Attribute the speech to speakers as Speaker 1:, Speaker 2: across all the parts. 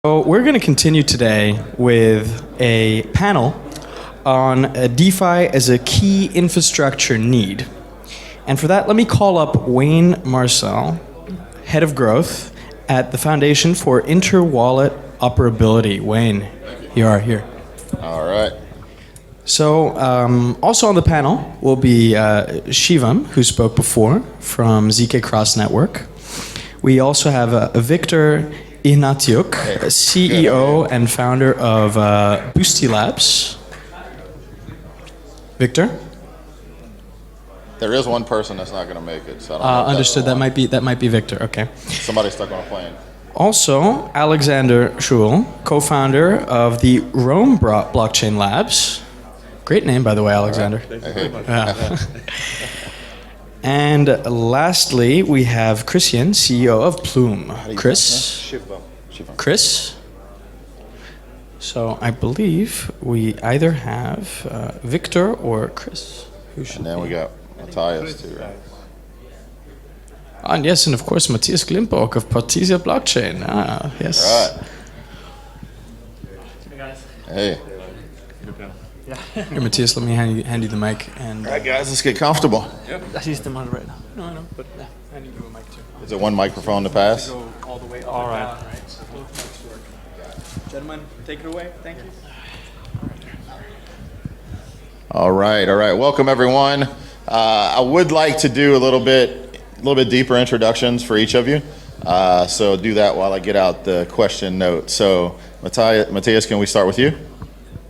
Speaker 1: So we're going to continue today with a panel on DeFi as a key infrastructure need. And for that, let me call up Wayne Marcel, Head of Growth at the Foundation for Inter-Wallet Operability. Wayne, you are here.
Speaker 2: All right.
Speaker 1: So also on the panel will be Shivam, who spoke before, from ZK Cross Network. We also have Victor Ignatiuk, CEO and founder of Boosty Labs. Victor?
Speaker 2: There is one person that's not going to make it. So I don't know if
Speaker 1: Understood. That might be Victor. Okay.
Speaker 2: Somebody's stuck on a plane.
Speaker 1: Also, Alexander Schul, co-founder of the Rome Blockchain Labs. Great name, by the way, Alexander. Yeah. And lastly, we have Christian, CEO of Plume. Chris? Chris? So I believe we either have Victor or Chris.
Speaker 2: And then we got Matthias too, right?
Speaker 1: And yes, and of course, Matthias Glimborg of Partisia Blockchain. Ah, yes.
Speaker 2: All right. Hey.
Speaker 1: Here, Matthias, let me hand you the mic. And,
Speaker 2: All right, guys, let's get comfortable.
Speaker 1: He's the moderator. No, I know, but handing you a mic too.
Speaker 2: Is it one microphone to pass?
Speaker 1: Go all the way up. All right. So both mics work. Gentlemen, take it away. Thank you.
Speaker 2: All right. Welcome, everyone. I would like to do a little bit deeper introductions for each of you. So do that while I get out the question note. So Matthias, can we start with you?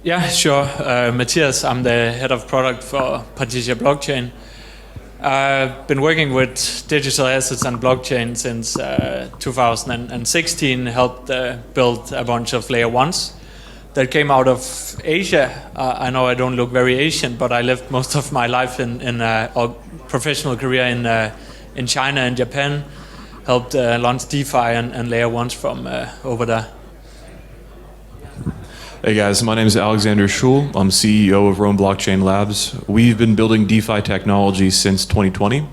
Speaker 3: Yeah, sure. Matthias, I'm the head of product for Partisia Blockchain. I've been working with digital assets and blockchain since 2016, helped build a bunch of layer ones that came out of Asia. I know I don't look very Asian, but I lived most of my life in a professional career in China and Japan, helped launch DeFi and layer ones from over there.
Speaker 4: Hey guys, my name is Alexander Schul. I'm CEO of Rome Blockchain Labs. We've been building DeFi technology since 2020.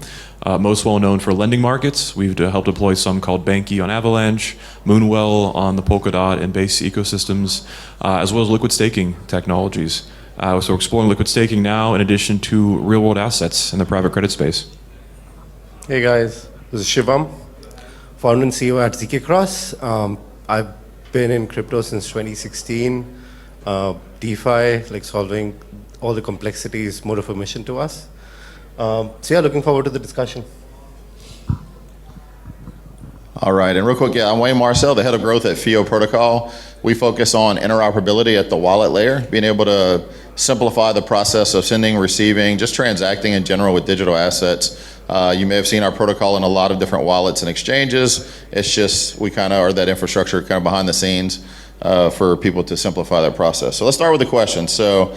Speaker 4: Most well known for lending markets. We've helped deploy some called Banky on Avalanche, Moonwell on the Polkadot and Base ecosystems, as well as liquid staking technologies. So we're exploring liquid staking now in addition to real world assets in the private credit space.
Speaker 5: Hey guys, this is Shivam, founder and CEO at ZK Cross. I've been in crypto since 2016. DeFi, like solving all the complexities, more of a mission to us. So yeah, looking forward to the discussion.
Speaker 2: All right, and real quick, I'm Wayne Marcel, the head of growth at FIO Protocol. We focus on interoperability at the wallet layer, being able to simplify the process of sending, receiving, just transacting in general with digital assets. You may have seen our protocol in a lot of different wallets and exchanges. It's just we kind of are that infrastructure kind of behind the scenes for people to simplify that process. So let's start with the question. So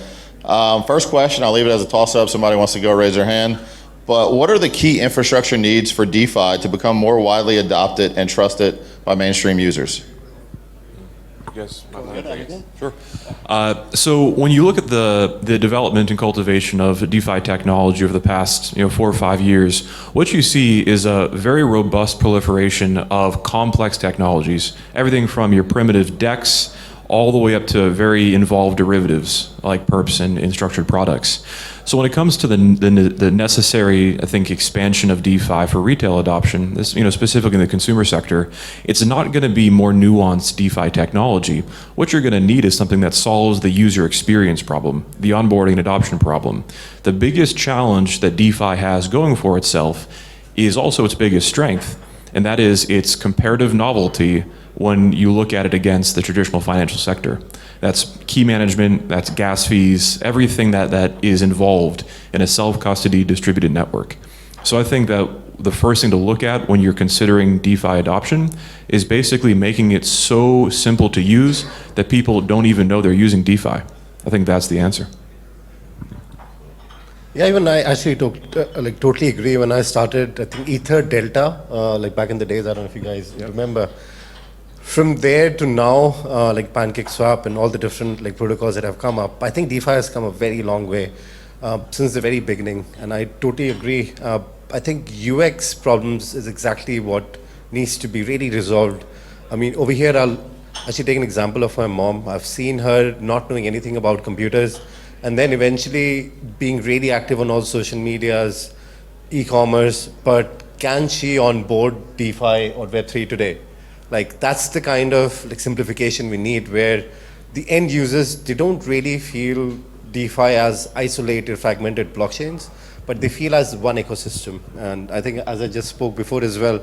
Speaker 2: first question, I'll leave it as a toss-up. Somebody wants to go raise their hand. But what are the key infrastructure needs for DeFi to become more widely adopted and trusted by mainstream users?
Speaker 4: Yes. Sure. So when you look at the development and cultivation of DeFi technology over the past 4 or 5 years, what you see is a very robust proliferation of complex technologies. Everything from your primitive DEX all the way up to very involved derivatives like perps and structured products. So when it comes to the necessary, I think, expansion of DeFi for retail adoption, this, specifically in the consumer sector, it's not going to be more nuanced DeFi technology. What you're going to need is something that solves the user experience problem, the onboarding and adoption problem. The biggest challenge that DeFi has going for itself is also its biggest strength, and that is its comparative novelty when you look at it against the traditional financial sector. That's key management, that's gas fees, everything that is involved in a self-custody distributed network. So I think that the first thing to look at when you're considering DeFi adoption is basically making it so simple to use that people don't even know they're using DeFi. I think that's the answer.
Speaker 5: Yeah, even I actually totally agree. When I started, I think Ether Delta, like back in the days, I don't know if you guys remember. From there to now, like PancakeSwap and all the different protocols that have come up, I think DeFi has come a very long way since the very beginning. And I totally agree. I think UX problems is exactly what needs to be really resolved. I mean, over here, actually take an example of my mom. I've seen her not knowing anything about computers and then eventually being really active on all social medias, e-commerce, but can she onboard DeFi or Web3 today? Like that's the kind of like simplification we need where the end users, they don't really feel DeFi as isolated, fragmented blockchains, but they feel as one ecosystem. And I think as I just spoke before as well,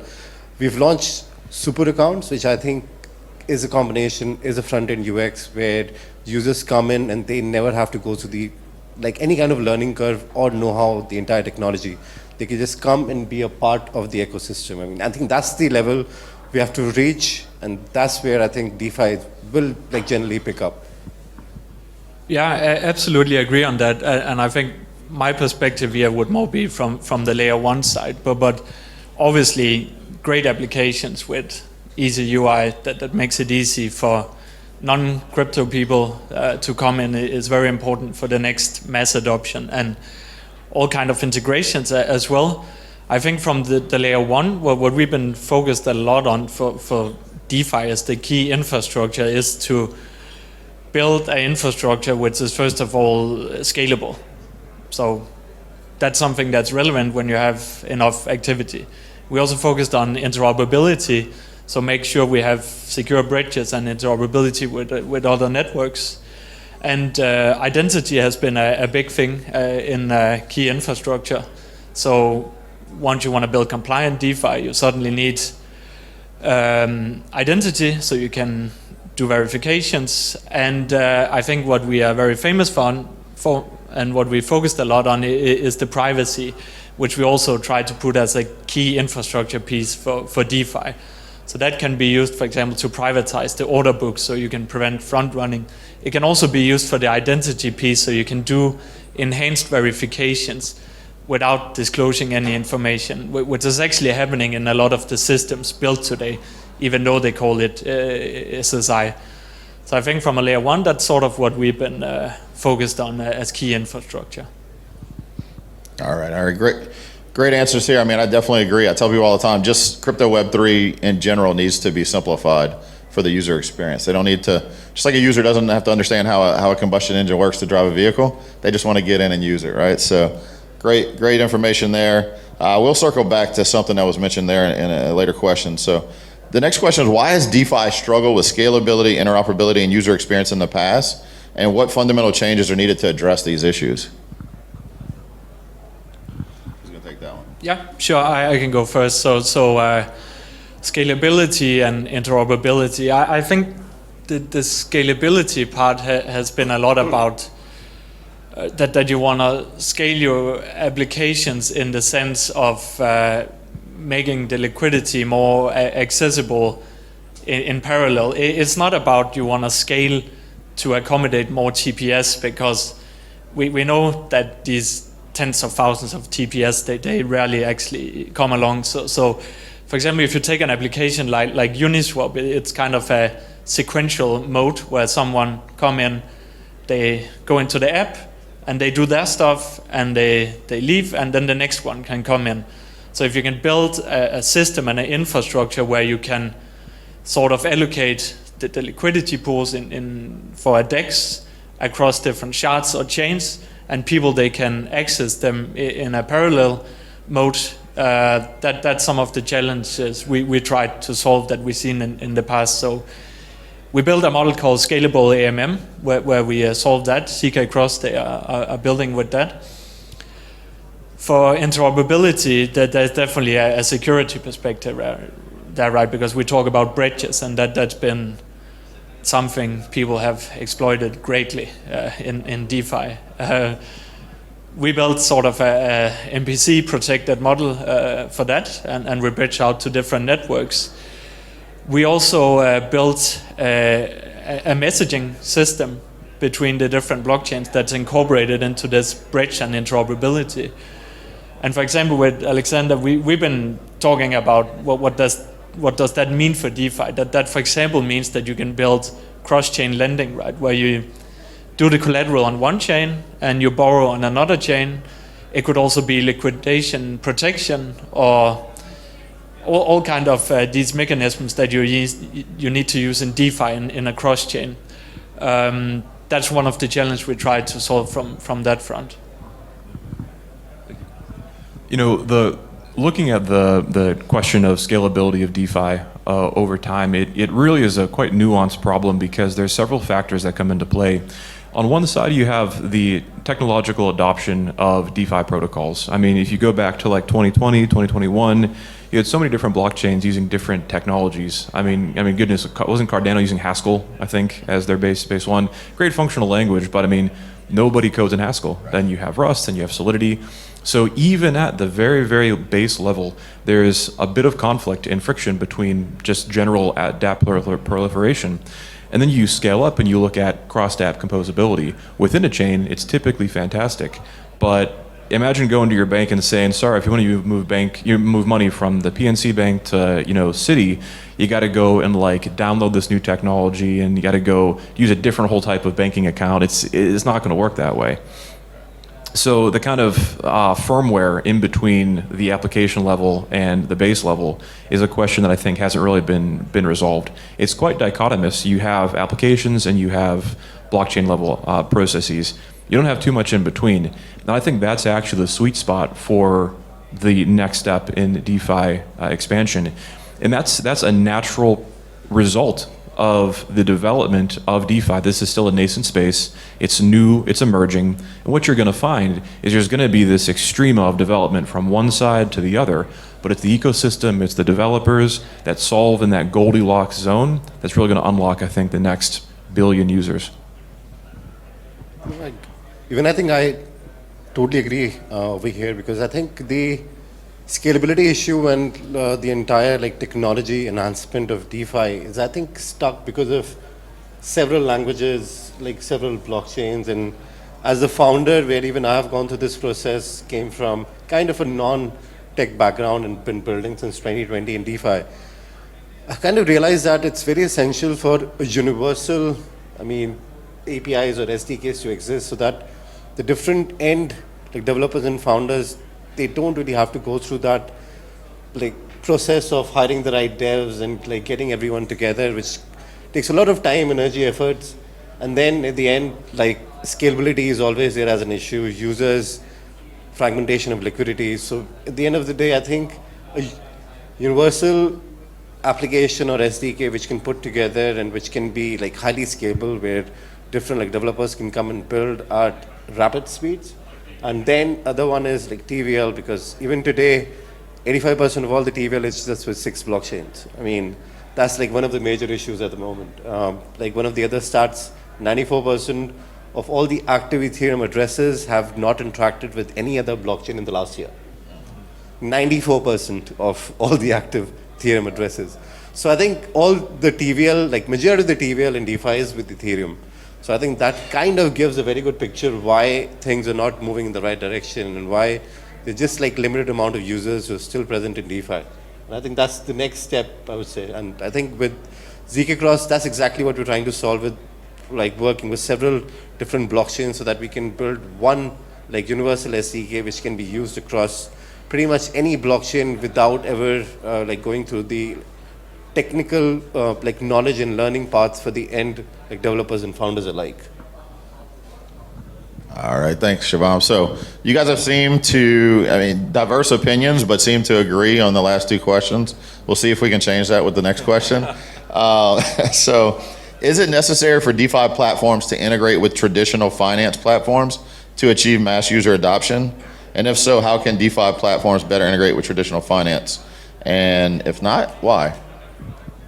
Speaker 5: we've launched super accounts, which I think is a combination, is a front-end UX where users come in and they never have to go through the, like any kind of learning curve or know how the entire technology. They can just come and be a part of the ecosystem. I mean, I think that's the level we have to reach, and that's where I think DeFi will like generally pick up.
Speaker 3: Yeah, I absolutely agree on that. And I think my perspective here would more be from the layer one side, but obviously great applications with easy UI that makes it easy for non-crypto people to come in is very important for the next mass adoption, and all kind of integrations as well. I think from the layer one, what we've been focused a lot on for DeFi as the key infrastructure is to build an infrastructure which is first of all scalable. So that's something that's relevant when you have enough activity. We also focused on interoperability, so make sure we have secure bridges and interoperability with other networks. And identity has been a big thing in key infrastructure. So once you want to build compliant DeFi, you suddenly need identity so you can do verifications. And I think what we are very famous for and what we focused a lot on is the privacy, which we also try to put as a key infrastructure piece for DeFi. So that can be used, for example, to privatize the order book so you can prevent front running. It can also be used for the identity piece so you can do enhanced verifications without disclosing any information, which is actually happening in a lot of the systems built today, even though they call it SSI. So I think from a layer one, that's sort of what we've been focused on as key infrastructure.
Speaker 2: All right, great answers here. I mean, I definitely agree. I tell people all the time, just crypto Web3 in general needs to be simplified for the user experience. They don't need to, just like a user doesn't have to understand how a combustion engine works to drive a vehicle, they just want to get in and use it, right? So great information there. We'll circle back to something that was mentioned there in a later question. So the next question is, why has DeFi struggled with scalability, interoperability, and user experience in the past? And what fundamental changes are needed to address these issues?
Speaker 3: Yeah, sure, I can go first. So scalability and interoperability. I think the scalability part has been a lot about that you want to scale your applications in the sense of making the liquidity more accessible in parallel. It's not about you want to scale to accommodate more TPS, because we know that these tens of thousands of TPS, they rarely actually come along. So for example, if you take an application like Uniswap, it's kind of a sequential mode where someone come in, they go into the app, and they do their stuff, and they leave, and then the next one can come in. So if you can build a system and an infrastructure where you can sort of allocate the liquidity pools for a DEX across different shards or chains, and people, they can access them in a parallel mode, that's some of the challenges we tried to solve that we've seen in the past. So we built a model called Scalable AMM, where we solved that. CK Cross, they are building with that. For interoperability, there's definitely a security perspective there, right? Because we talk about bridges, and that's been something people have exploited greatly in DeFi. We built sort of a MPC protected model for that, and we bridge out to different networks. We also built a messaging system between the different blockchains that's incorporated into this bridge and interoperability. And for example, with Alexander, we've been talking about what does that mean for DeFi? That for example means that you can build cross-chain lending, right? Where you do the collateral on one chain and you borrow on another chain. It could also be liquidation protection, or all kind of these mechanisms that you need to use in DeFi in a cross chain. That's one of the challenges we try to solve from that front.
Speaker 4: Looking at the question of scalability of DeFi over time, it really is a quite nuanced problem because there's several factors that come into play. On one side, you have the technological adoption of DeFi protocols. I mean, if you go back to like 2020, 2021, you had so many different blockchains using different technologies. I mean, goodness, wasn't Cardano using Haskell, I think, as their base one? Great functional language, but I mean, nobody codes in Haskell. Then you have Rust, then you have Solidity. So even at the very, very base level, there's a bit of conflict and friction between just general dApp proliferation. And then you scale up and you look at cross-dApp composability. Within a chain, it's typically fantastic. But imagine going to your bank and saying, sorry, if you want to move money from the PNC bank to Citi, you got to go and like download this new technology and you got to go use a different whole type of banking account. It's not going to work that way. So the kind of firmware in between the application level and the base level is a question that I think hasn't really been resolved. It's quite dichotomous. You have applications and you have blockchain level processes. You don't have too much in between. And I think that's actually the sweet spot for the next step in DeFi expansion. And that's a natural result of the development of DeFi. This is still a nascent space. It's new, it's emerging. And what you're going to find is there's going to be this extreme of development from one side to the other, but it's the ecosystem, it's the developers that solve in that Goldilocks zone that's really going to unlock, I think, the next billion users.
Speaker 5: Even I think I totally agree over here, because I think the scalability issue and the entire technology enhancement of DeFi is, I think, stuck because of several languages, several blockchains. And as a founder, where even I have gone through this process, came from kind of a non-tech background and been building since 2020 in DeFi, I kind of realized that it's very essential for a universal, APIs or SDKs to exist, so that the different end developers and founders, they don't really have to go through that process of hiring the right devs and getting everyone together, which takes a lot of time, energy, efforts. And then at the end, scalability is always there as an issue, users, fragmentation of liquidity. So at the end of the day, I think a universal application or SDK which can put together and which can be highly scalable, where different developers can come and build at rapid speeds. And then other one is TVL, because even today, 85% of all the TVL is just with 6 blockchains. That's one of the major issues at the moment. One of the other stats, 94% of all the active Ethereum addresses have not interacted with any other blockchain in the last year. 94% of all the active Ethereum addresses. So I think all the TVL, majority of the TVL in DeFi is with Ethereum. So I think that kind of gives a very good picture why things are not moving in the right direction and why there's just limited amount of users who are still present in DeFi. And I think that's the next step, I would say. And I think with ZK Cross, that's exactly what we're trying to solve with working with several different blockchains so that we can build one universal SDK which can be used across pretty much any blockchain without ever going through the technical knowledge and learning paths for the end developers and founders alike.
Speaker 2: All right, thanks, Shubham. So you guys have seemed to, diverse opinions, but seem to agree on the last 2 questions. We'll see if we can change that with the next question. So is it necessary for DeFi platforms to integrate with traditional finance platforms to achieve mass user adoption? And if so, how can DeFi platforms better integrate with traditional finance? And if not, why?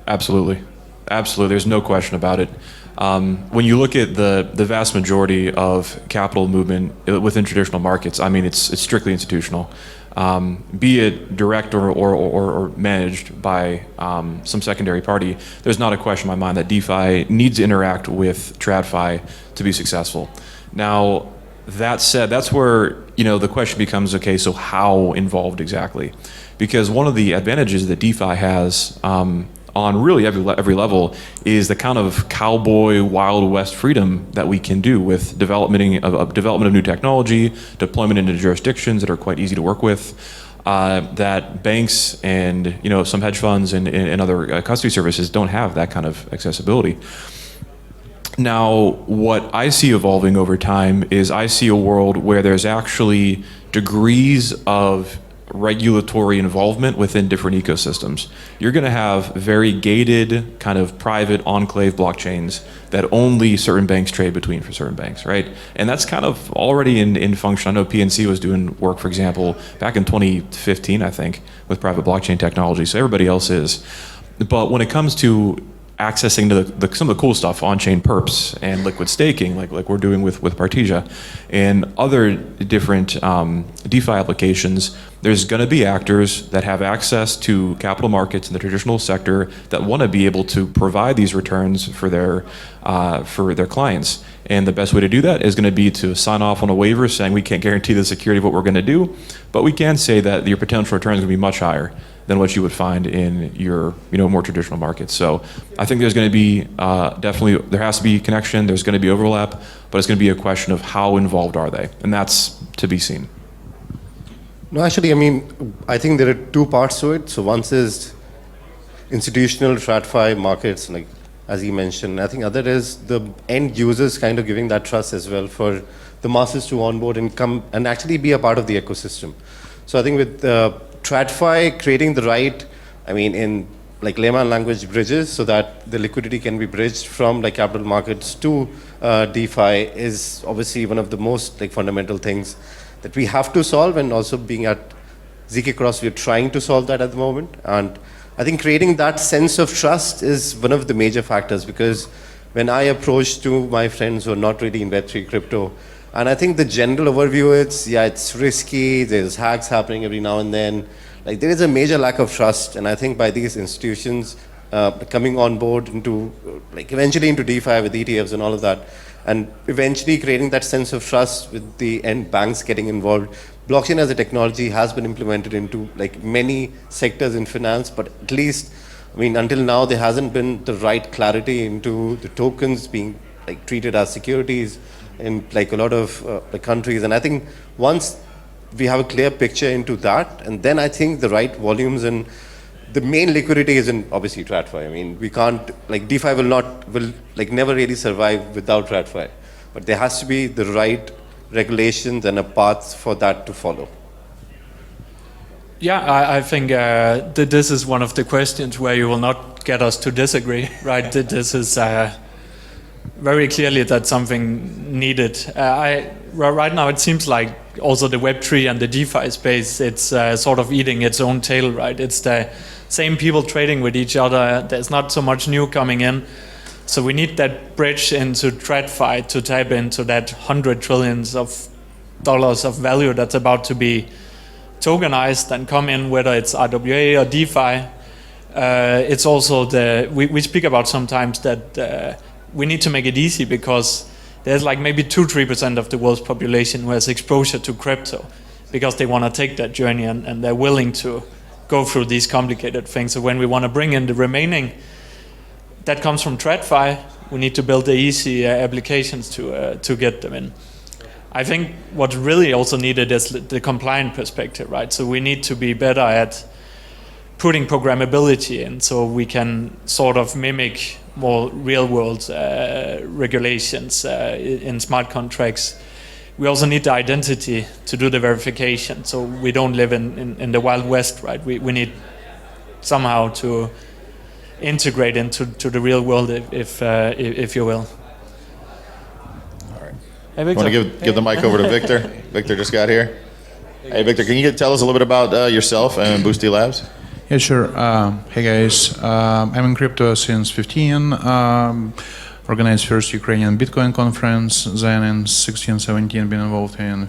Speaker 4: Absolutely. There's no question about it. When you look at the vast majority of capital movement within traditional markets, it's strictly institutional. Be it direct or managed by some secondary party, there's not a question in my mind that DeFi needs to interact with TradFi to be successful. Now, that said, that's where the question becomes, okay, so how involved exactly? Because one of the advantages that DeFi has on really every level is the kind of cowboy Wild West freedom that we can do with development of new technology, deployment into jurisdictions that are quite easy to work with. that banks and some hedge funds and other custody services don't have that kind of accessibility. Now, what I see evolving over time is I see a world where there's actually degrees of regulatory involvement within different ecosystems. You're going to have very gated kind of private enclave blockchains that only certain banks trade between for certain banks, right? And that's kind of already in function. I know PNC was doing work, for example, back in 2015, I think, with private blockchain technology. So everybody else is. But when it comes to accessing to some of the cool stuff, on-chain perps and liquid staking, like we're doing with Partisia, and other different DeFi applications, there's going to be actors that have access to capital markets in the traditional sector that want to be able to provide these returns for their clients. And the best way to do that is going to be to sign off on a waiver saying we can't guarantee the security of what we're going to do, but we can say that your potential return is going to be much higher than what you would find in your more traditional markets. So I think there's going to be definitely, there has to be connection, there's going to be overlap, but it's going to be a question of how involved are they, and that's to be seen.
Speaker 5: No, actually, I mean, I think there are two parts to it. So one is institutional TradFi markets, like as you mentioned. I think other is the end users kind of giving that trust as well for the masses to onboard and come and actually be a part of the ecosystem. So I think with TradFi creating the right, I mean, in like layman language, bridges, so that the liquidity can be bridged from like capital markets to DeFi is obviously one of the most like fundamental things that we have to solve. And also being at ZK Cross, we're trying to solve that at the moment. And I think creating that sense of trust is one of the major factors, because when I approach to my friends who are not really in Web3 crypto, and I think the general overview is, yeah, it's risky, there's hacks happening every now and then. Like there is a major lack of trust, and I think by these institutions coming on board into, like eventually into DeFi with ETFs and all of that, and eventually creating that sense of trust with the end banks getting involved. Blockchain as a technology has been implemented into like many sectors in finance, but at least, I mean, until now there hasn't been the right clarity into the tokens being like treated as securities in like a lot of countries. And I think once we have a clear picture into that, and then I think the right volumes and the main liquidity is in obviously TradFi. I mean, we can't, like DeFi will like never really survive without TradFi, but there has to be the right regulations and a path for that to follow.
Speaker 3: Yeah, I think that this is one of the questions where you will not get us to disagree, right? This is very clearly that's something needed. Right now it seems like also the Web3 and the DeFi space, it's sort of eating its own tail, right? It's the same people trading with each other. There's not so much new coming in. So we need that bridge into TradFi to tap into that $100 trillion of value that's about to be tokenized and come in, whether it's RWA or DeFi. It's also we speak about sometimes that we need to make it easy, because there's like maybe 2-3% of the world's population who has exposure to crypto because they want to take that journey and they're willing to go through these complicated things. So when we want to bring in the remaining, that comes from TradFi, we need to build the easy applications to get them in. I think what's really also needed is the compliant perspective, right? So we need to be better at putting programmability in, so we can sort of mimic more real-world regulations in smart contracts. We also need the identity to do the verification, so we don't live in the Wild West, right? We need somehow to integrate into the real world, if you will.
Speaker 2: All right.
Speaker 3: Hey,
Speaker 2: I
Speaker 3: Victor.
Speaker 2: want to give the mic over to Victor. Victor just got here. Hey, Victor, can you tell us a little bit about yourself and Boosty Labs?
Speaker 6: Yeah, sure. Hey guys, I'm in crypto since 15. Organized first Ukrainian Bitcoin conference, then in 16, 17 been involved in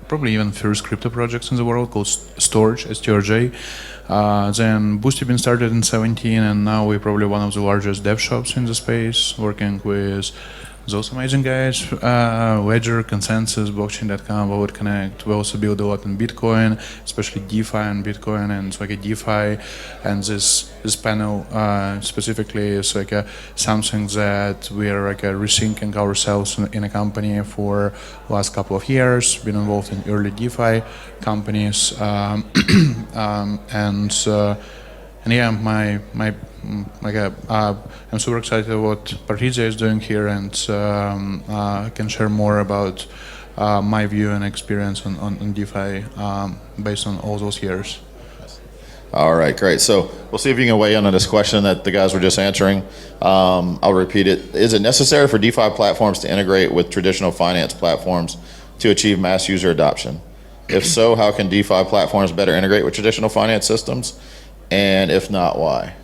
Speaker 6: probably even first crypto projects in the world called Storage, STRJ. Then Boosty been started in 17, and now we're probably one of the largest dev shops in the space, working with those amazing guys. Ledger, Consensus, Blockchain.com, Wallet Connect. We also build a lot in Bitcoin, especially DeFi and Bitcoin, and it's like a DeFi. And this panel specifically is like something that we are like rethinking ourselves in a company for last couple of years. Been involved in early DeFi companies, and yeah, I'm super excited what Partisia is doing here, and I can share more about my view and experience on DeFi based on all those years.
Speaker 2: All right, great. So we'll see if you can weigh in on this question that the guys were just answering. I'll repeat it. Is it necessary for DeFi platforms to integrate with traditional finance platforms to achieve mass user adoption? If so, how can DeFi platforms better integrate with traditional finance systems? And if not, why?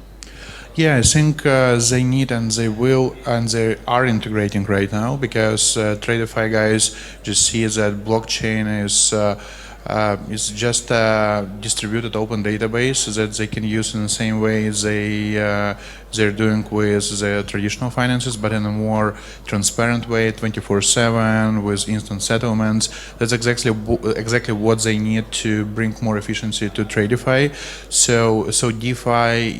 Speaker 6: Yeah, I think they need and they will and they are integrating right now because TradeFi guys just see that blockchain is just a distributed open database that they can use in the same way they're doing with the traditional finances, but in a more transparent way, 24/7 with instant settlements. That's exactly what they need to bring more efficiency to TradeFi. So DeFi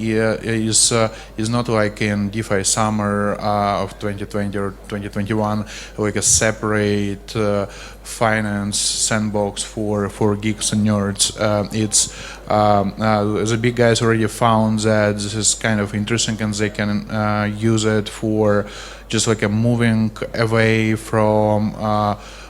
Speaker 6: is not like in DeFi summer of 2020 or 2021, like a separate finance sandbox for geeks and nerds. The big guys already found that this is kind of interesting, and they can use it for just like a moving away from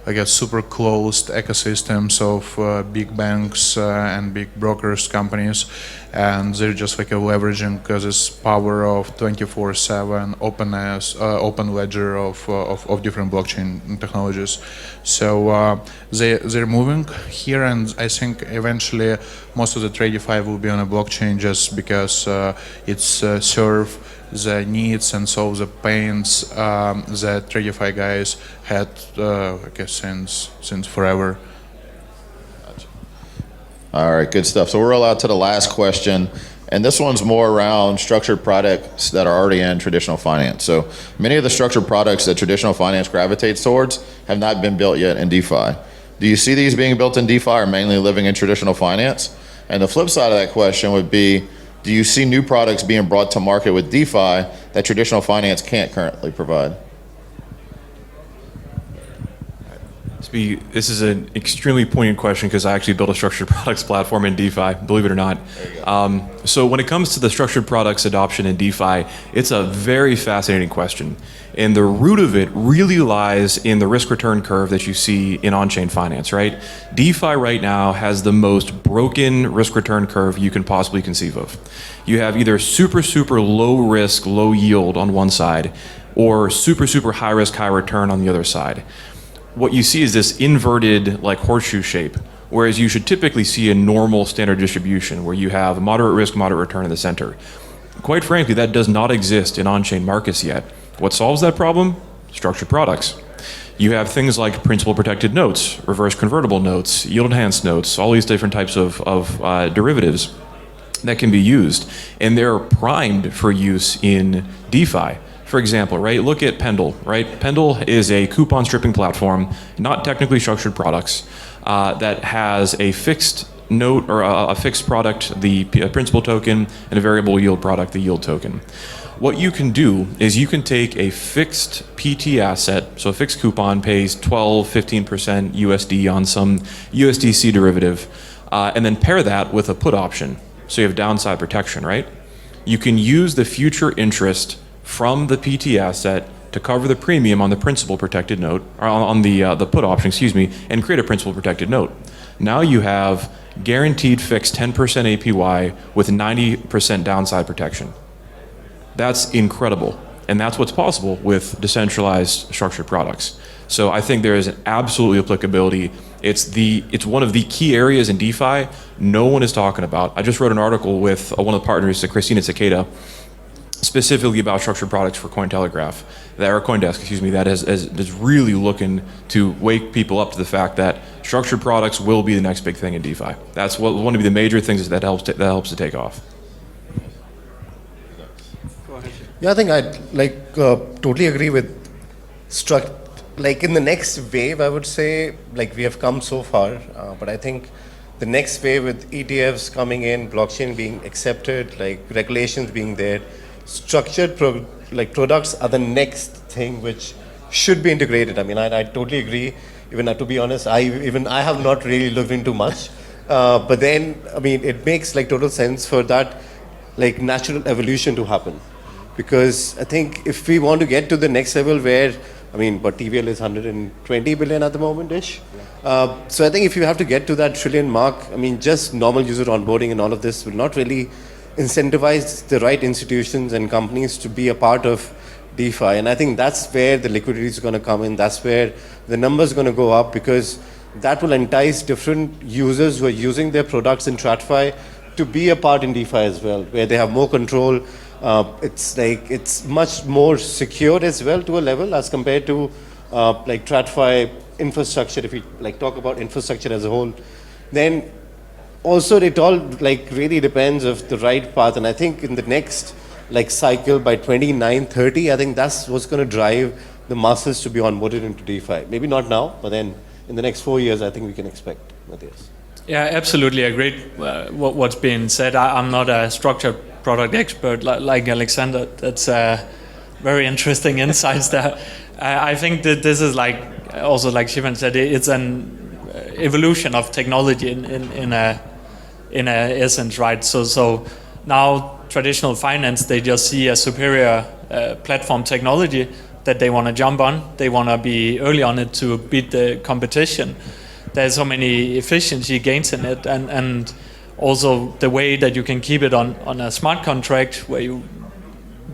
Speaker 6: like a super closed ecosystems of big banks and big brokers companies, and they're just like leveraging this power of 24/7 openness, open ledger of different blockchain technologies. So they're moving here, and I think eventually most of the TradeFi will be on a blockchain just because it's serve the needs and solve the pains that TradeFi guys had, I guess, since forever.
Speaker 2: All right, good stuff. So we'll roll out to the last question, and this one's more around structured products that are already in traditional finance. So many of the structured products that traditional finance gravitates towards have not been built yet in DeFi. Do you see these being built in DeFi or mainly living in traditional finance? And the flip side of that question would be, do you see new products being brought to market with DeFi that traditional finance can't currently provide?
Speaker 4: This is an extremely poignant question because I actually built a structured products platform in DeFi, believe it or not. So when it comes to the structured products adoption in DeFi, it's a very fascinating question. And the root of it really lies in the risk-return curve that you see in on-chain finance, right? DeFi right now has the most broken risk-return curve you can possibly conceive of. You have either super, super low risk, low yield on one side, or super, super high risk, high return on the other side. What you see is this inverted like horseshoe shape, whereas you should typically see a normal standard distribution where you have moderate risk, moderate return in the center. Quite frankly, that does not exist in on-chain markets yet. What solves that problem? Structured products. You have things like principal protected notes, reverse convertible notes, yield enhanced notes, all these different types of derivatives that can be used, and they're primed for use in DeFi. For example, right, look at Pendle, right? Pendle is a coupon stripping platform, not technically structured products, that has a fixed note or a fixed product, the principal token, and a variable yield product, the yield token. What you can do is you can take a fixed PT asset, so a fixed coupon pays 12, 15% USD on some USDC derivative, and then pair that with a put option. So you have downside protection, right? You can use the future interest from the PT asset to cover the premium on the principal protected note, or on the put option, excuse me, and create a principal protected note. Now you have guaranteed fixed 10% APY with 90% downside protection. That's incredible, and that's what's possible with decentralized structured products. So I think there is an absolutely applicability. It's one of the key areas in DeFi no one is talking about. I just wrote an article with one of the partners, Christina Cicada, specifically about structured products for Cointelegraph, or CoinDesk, excuse me, that is really looking to wake people up to the fact that structured products will be the next big thing in DeFi. That's one of the major things that helps to take off.
Speaker 5: Yeah, I think I totally agree with like in the next wave, I would say, like we have come so far, but I think the next wave with ETFs coming in, blockchain being accepted, like regulations being there, structured like products are the next thing which should be integrated. I mean, I totally agree. Even to be honest, I have not really looked into much, but then I mean, it makes like total sense for that like natural evolution to happen, because I think if we want to get to the next level where I mean, but TVL is 120 billion at the moment-ish. So I think if you have to get to that trillion mark, I mean, just normal user onboarding and all of this will not really incentivize the right institutions and companies to be a part of DeFi. And I think that's where the liquidity is going to come in. That's where the numbers are going to go up, because that will entice different users who are using their products in TradFi to be a part in DeFi as well, where they have more control. It's much more secure as well to a level as compared to like TradFi infrastructure. If we like talk about infrastructure as a whole, then also it all like really depends of the right path. And I think in the next like cycle by 29-30, I think that's what's going to drive the masses to be onboarded into DeFi. Maybe not now, but then in the next 4 years, I think we can expect, Matthias.
Speaker 3: Yeah, absolutely agreed. What's being said. I'm not a structured product expert like Alexander. That's very interesting insights there. I think that this is like also like Shivan said, it's an evolution of technology in a essence, right? So now traditional finance, they just see a superior platform technology that they want to jump on. They want to be early on it to beat the competition. There's so many efficiency gains in it, and also the way that you can keep it on a smart contract where you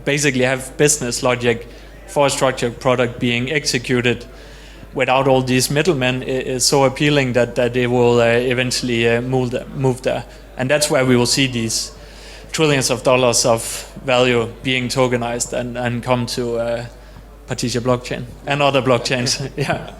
Speaker 3: basically have business logic for a structured product being executed without all these middlemen is so appealing that they will eventually move there. And that's where we will see these trillions of dollars of value being tokenized and come to Partisia Blockchain and other blockchains. Yeah.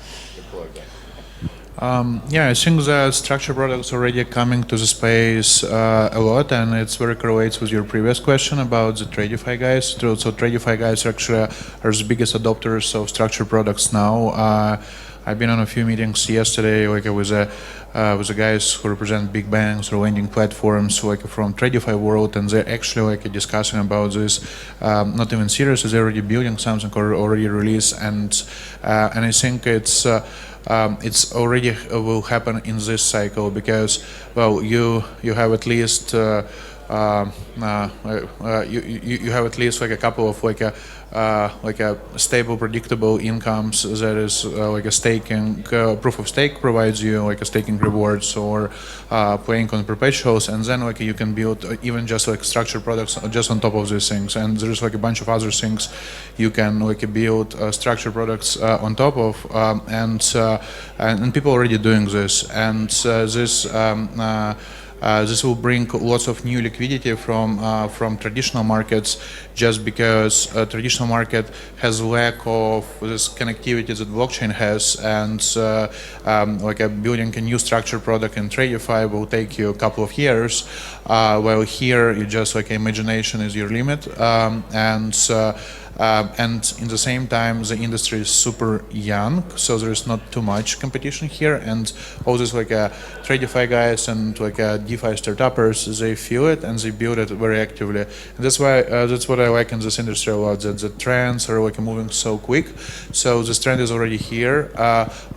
Speaker 6: Yeah, I think that structured products already coming to the space a lot, and it's very correlates with your previous question about the TradFi guys. So TradFi guys actually are the biggest adopters of structured products now. I've been on a few meetings yesterday, like with the guys who represent big banks or lending platforms, like from TradFi world, and they're actually like discussing about this. Not even serious, they're already building something or already released, and I think it's already will happen in this cycle, because well you have at least you have at least like a couple of like a stable predictable incomes that is like a staking proof of stake provides you like a staking rewards, or playing on perpetuals, and then like you can build even just like structured products just on top of these things, and there's like a bunch of other things you can like build structured products on top of, and people already doing this, and this will bring lots of new liquidity from traditional markets, just because traditional market has lack of this connectivity that blockchain has, and like building a new structured product in TradFi will take you a couple of years, while here you just like imagination is your limit, and in the same time the industry is super young, so there is not too much competition here, and all these like TradFi guys and like DeFi startuppers, they feel it and they build it very actively, and that's what I like in this industry a lot, that the trends are like moving so quick. So this trend is already here.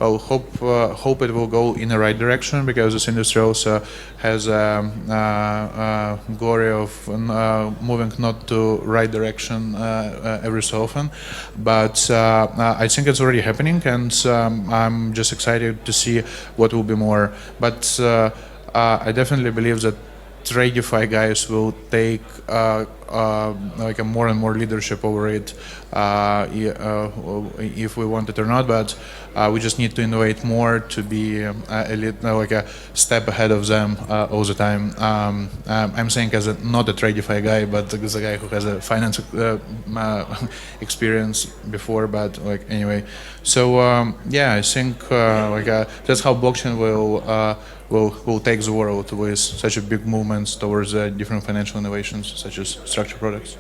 Speaker 6: I'll hope it will go in the right direction, because this industry also has glory of moving not to right direction every so often, but I think it's already happening, and I'm just excited to see what will be more. But I definitely believe that TradFi guys will take like a more and more leadership over it, if we want it or not. But we just need to innovate more to be like a step ahead of them all the time. I'm saying as not a TradFi guy, but as a guy who has a finance experience before. But like anyway, so yeah, I think like that's how blockchain will take the world, with such a big movements towards different financial innovations such as structured products.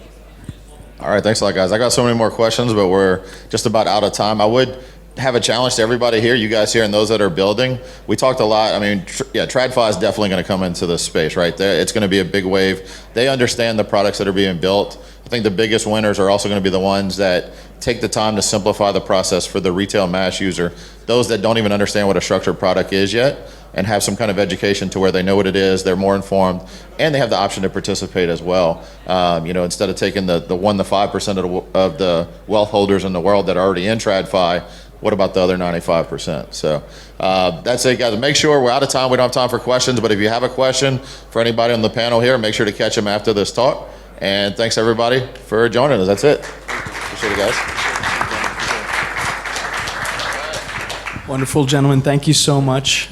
Speaker 2: All right, thanks a lot, guys. I got so many more questions, but we're just about out of time. I would have a challenge to everybody here, you guys here, and those that are building. We talked a lot. I mean, TradFi is definitely going to come into this space, right? It's going to be a big wave. They understand the products that are being built. I think the biggest winners are also going to be the ones that take the time to simplify the process for the retail mass user, those that don't even understand what a structured product is yet, and have some kind of education to where they know what it is, they're more informed, and they have the option to participate as well. Instead of taking the 1 to 5% of the wealth holders in the world that are already in TradFi, what about the other 95%? So that's it, guys. Make sure we're out of time. We don't have time for questions, but if you have a question for anybody on the panel here, make sure to catch them after this talk. And thanks, everybody, for joining us. That's it. Appreciate it, guys.
Speaker 1: Wonderful, gentlemen. Thank you so much.